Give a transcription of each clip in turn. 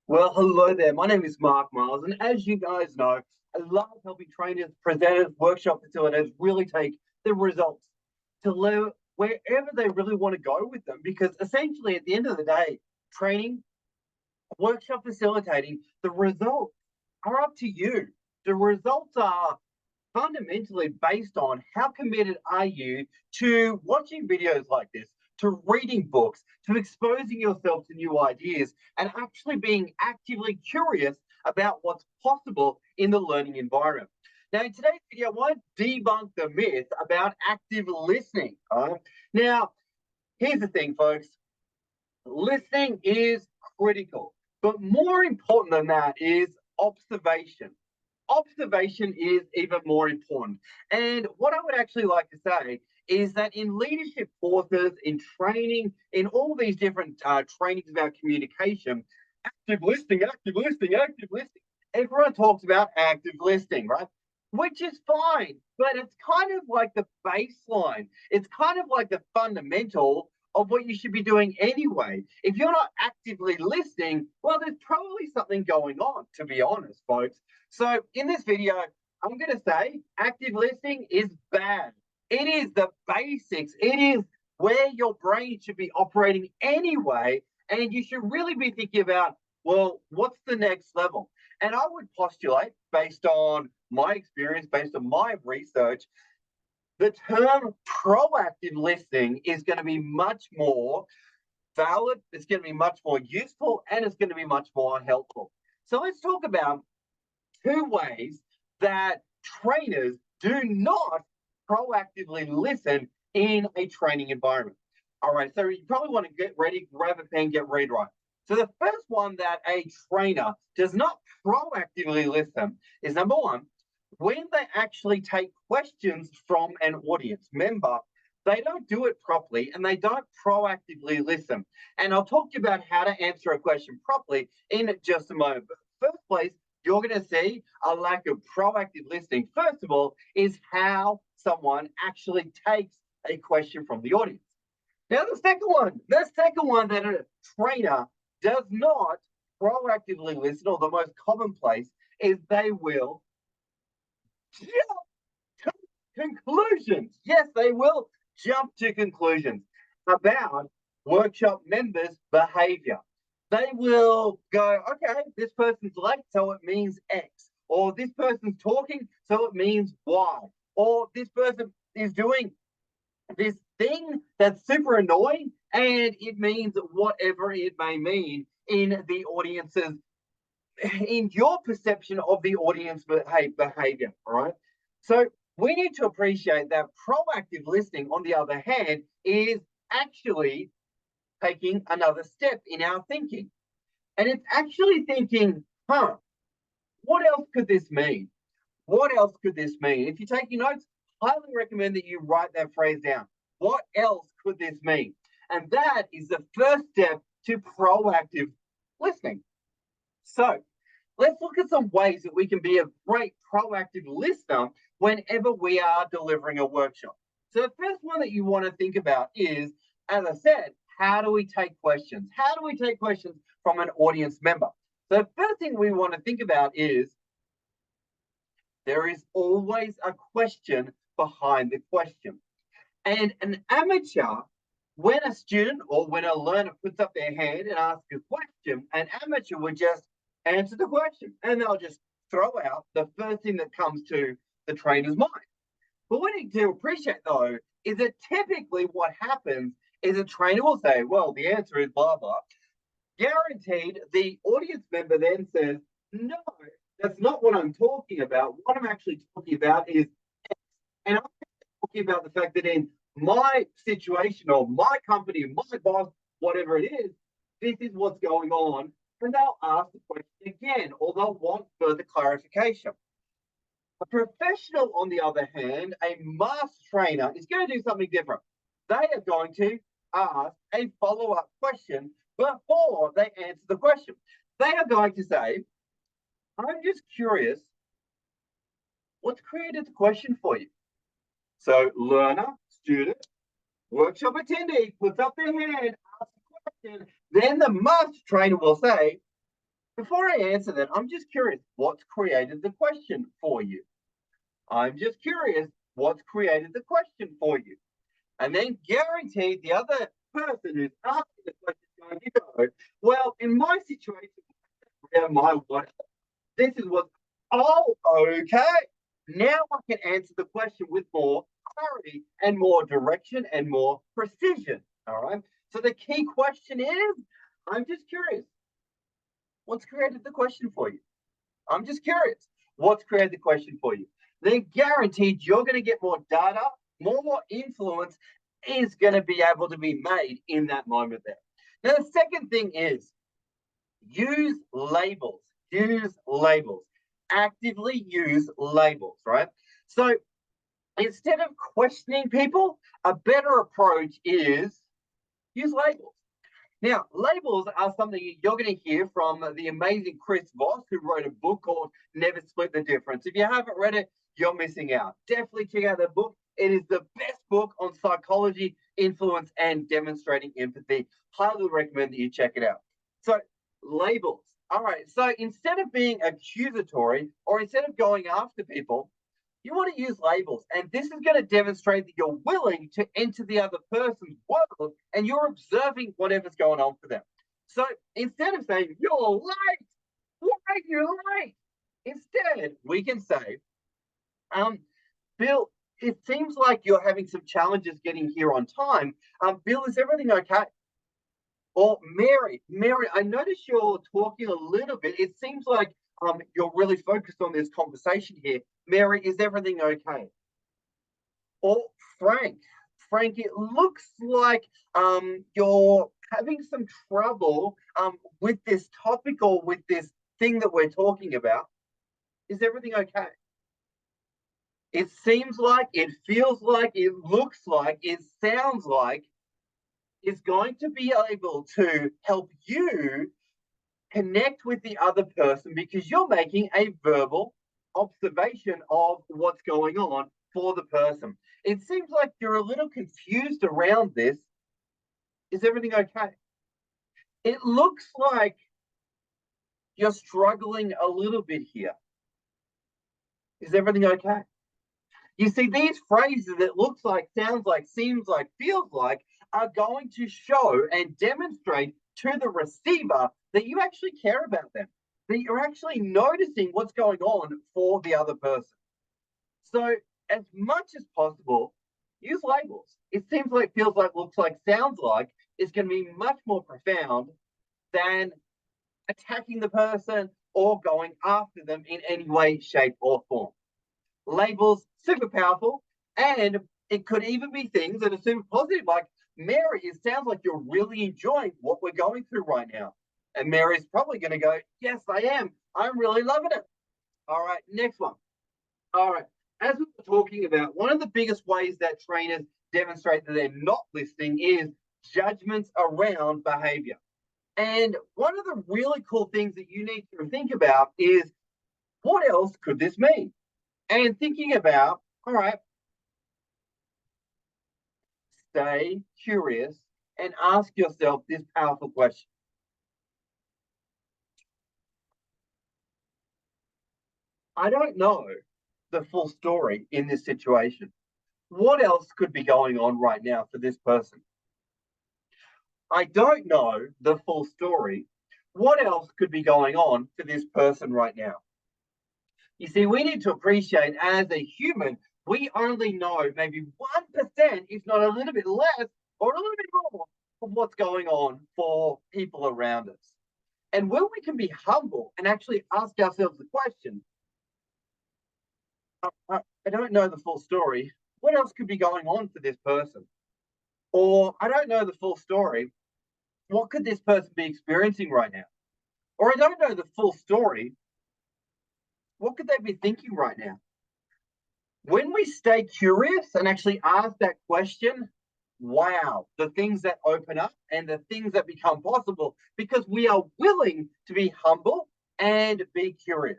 Well, hello there. My name is Mark Miles, and as you guys know, I love helping trainers, presenters, workshop facilitators really take the results to wherever they really want to go with them. Because essentially, at the end of the day, training, workshop facilitating, the results are up to you. The results are fundamentally based on how committed are you to watching videos like this, to reading books, to exposing yourself to new ideas, and actually being actively curious about what's possible in the learning environment. Now, in today's video, I want to debunk the myth about active listening. Now, here's the thing, folks. Listening is critical, but more important than that is observation. Observation is even more important. And what I would actually like to say is that in leadership courses, in training, in all these different trainings about communication, active listening, active listening, everyone talks about active listening, right? Which is fine, but it's kind of like the baseline. It's kind of like the fundamental of what you should be doing anyway. If you're not actively listening, well, there's probably something going on, to be honest, folks. So in this video, I'm going to say active listening is bad. It is the basics. It is where your brain should be operating anyway. And you should really be thinking about, well, what's the next level? And I would postulate, based on my experience, based on my research, the term proactive listening is going to be much more valid, it's going to be much more useful, and it's going to be much more helpful. So let's talk about two ways that trainers do not proactively listen in a training environment. All right, so you probably want to get ready, grab a pen, get ready, right. So the first one that a trainer does not proactively listen is number one, when they actually take questions from an audience member, they don't do it properly and they don't proactively listen. And I'll talk to you about how to answer a question properly in just a moment. But first place, you're going to see a lack of proactive listening. First of all, is how someone actually takes a question from the audience. Now, the second one that a trainer does not proactively listen, or the most commonplace, is they will jump to conclusions. Yes, they will jump to conclusions about workshop members' behavior. They will go, okay, this person's late, so it means X. Or this person's talking, so it means Y. Or this person is doing this thing that's super annoying, and it means whatever it may mean in the audience's, in your perception of the audience behavior, all right? So we need to appreciate that proactive listening, on the other hand, is actually taking another step in our thinking. And it's actually thinking, what else could this mean? What else could this mean? If you're taking notes, highly recommend that you write that phrase down. What else could this mean? And that is the first step to proactive listening. So let's look at some ways that we can be a great proactive listener whenever we are delivering a workshop. So the first one that you want to think about is, as I said, how do we take questions? How do we take questions from an audience member? So the first thing we want to think about is there is always a question behind the question. And an amateur, when a student or when a learner puts up their hand and asks a question, an amateur would just answer the question and they'll just throw out the first thing that comes to the trainer's mind. But what you need to appreciate, though, is that typically what happens is a trainer will say, well, the answer is blah, blah. Guaranteed, the audience member then says, no, that's not what I'm talking about. What I'm actually talking about is X. And I'm talking about the fact that in my situation or my company, my boss, whatever it is, this is what's going on. And they'll ask the question again, or they'll want further clarification. A professional, on the other hand, a master trainer, is going to do something different. They are going to ask a follow up question before they answer the question. They are going to say, I'm just curious, what's created the question for you? So, learner, student, workshop attendee puts up their hand, asks a question. Then the master trainer will say, Before I answer that, I'm just curious, what's created the question for you? I'm just curious, what's created the question for you? And then guaranteed the other person who's asking the question is going to go, well, in my situation, my what? This is what, oh, okay. Now I can answer the question with more clarity and more direction and more precision. All right. So the key question is, I'm just curious, what's created the question for you? I'm just curious, what's created the question for you? Then guaranteed you're going to get more data, more influence is going to be able to be made in that moment there. Now, the second thing is use labels. Use labels. Actively use labels, right? So instead of questioning people, a better approach is use labels. Now, labels are something you're going to hear from the amazing Chris Voss, who wrote a book called Never Split the Difference. If you haven't read it, you're missing out. Definitely check out that book. It is the best book on psychology, influence, and demonstrating empathy. Highly recommend that you check it out. So, labels. All right. So, instead of being accusatory or instead of going after people, you want to use labels. And this is going to demonstrate that you're willing to enter the other person's world and you're observing whatever's going on for them. So instead of saying, you're late, why are you late? Instead, we can say, Bill, it seems like you're having some challenges getting here on time. Bill, is everything okay? Or Mary, I notice you're talking a little bit. It seems like you're really focused on this conversation here. Mary, is everything okay? Or Frank, Frank, it looks like you're having some trouble with this topic or with this thing that we're talking about. Is everything okay? It seems like, it feels like, it looks like, it sounds like it's going to be able to help you connect with the other person because you're making a verbal observation of what's going on for the person. It seems like you're a little confused around this. Is everything okay? It looks like you're struggling a little bit here. Is everything okay? You see, these phrases, it looks like, sounds like, seems like, feels like, are going to show and demonstrate to the receiver that you actually care about them, that you're actually noticing what's going on for the other person. So, as much as possible, use labels. It seems like, feels like, looks like, sounds like is going to be much more profound than attacking the person or going after them in any way, shape, or form. Labels, super powerful, and it could even be things that are super positive, like Mary, it sounds like you're really enjoying what we're going through right now. And Mary's probably going to go, yes, I am. I'm really loving it. All right, next one. All right. As we were talking about, one of the biggest ways that trainers demonstrate that they're not listening is judgments around behavior. And one of the really cool things that you need to think about is what else could this mean? And thinking about, all right, stay curious and ask yourself this powerful question. I don't know the full story in this situation. What else could be going on right now for this person? I don't know the full story. What else could be going on for this person right now? You see, we need to appreciate as a human, we only know maybe 1%, if not a little bit less or a little bit more, of what's going on for people around us. And when we can be humble and actually ask ourselves the question, I don't know the full story. What else could be going on for this person? Or I don't know the full story. What could this person be experiencing right now? Or I don't know the full story. What could they be thinking right now? When we stay curious and actually ask that question, wow, the things that open up and the things that become possible because we are willing to be humble and be curious.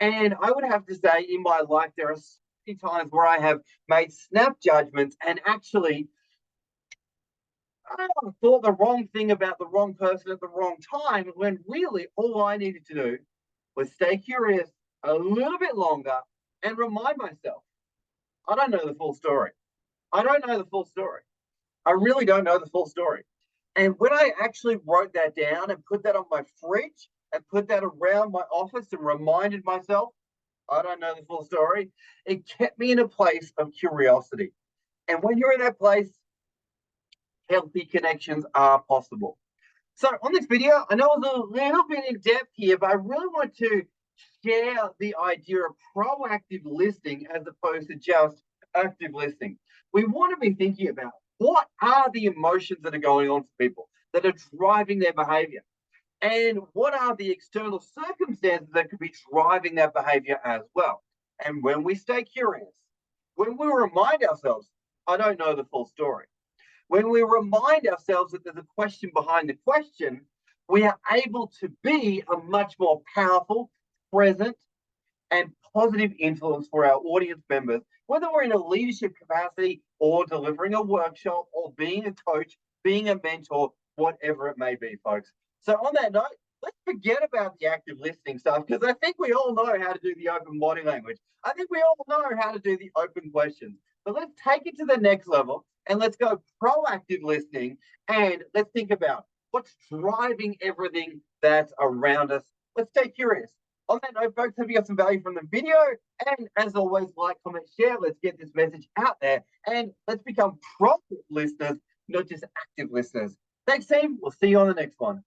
And I would have to say, in my life, there are so many times where I have made snap judgments and actually I thought the wrong thing about the wrong person at the wrong time when really all I needed to do was stay curious a little bit longer and remind myself I don't know the full story. I don't know the full story. I really don't know the full story. And when I actually wrote that down and put that on my fridge and put that around my office and reminded myself, I don't know the full story, it kept me in a place of curiosity. And when you're in that place, healthy connections are possible. So on this video, I know it was a little bit in depth here, but I really want to share the idea of proactive listening as opposed to just active listening. We want to be thinking about what are the emotions that are going on for people that are driving their behavior, and what are the external circumstances that could be driving that behavior as well. And when we stay curious, when we remind ourselves, I don't know the full story, when we remind ourselves that there's a question behind the question, we are able to be a much more powerful, present, and positive influence for our audience members, whether we're in a leadership capacity or delivering a workshop or being a coach, being a mentor, whatever it may be, folks. So, on that note, let's forget about the active listening stuff because I think we all know how to do the open body language. I think we all know how to do the open questions. But let's take it to the next level and let's go proactive listening and let's think about what's driving everything that's around us. Let's stay curious. On that note, folks, hope you got some value from the video. And as always, like, comment, share. Let's get this message out there and let's become proactive listeners, not just active listeners. Thanks, team. We'll see you on the next one.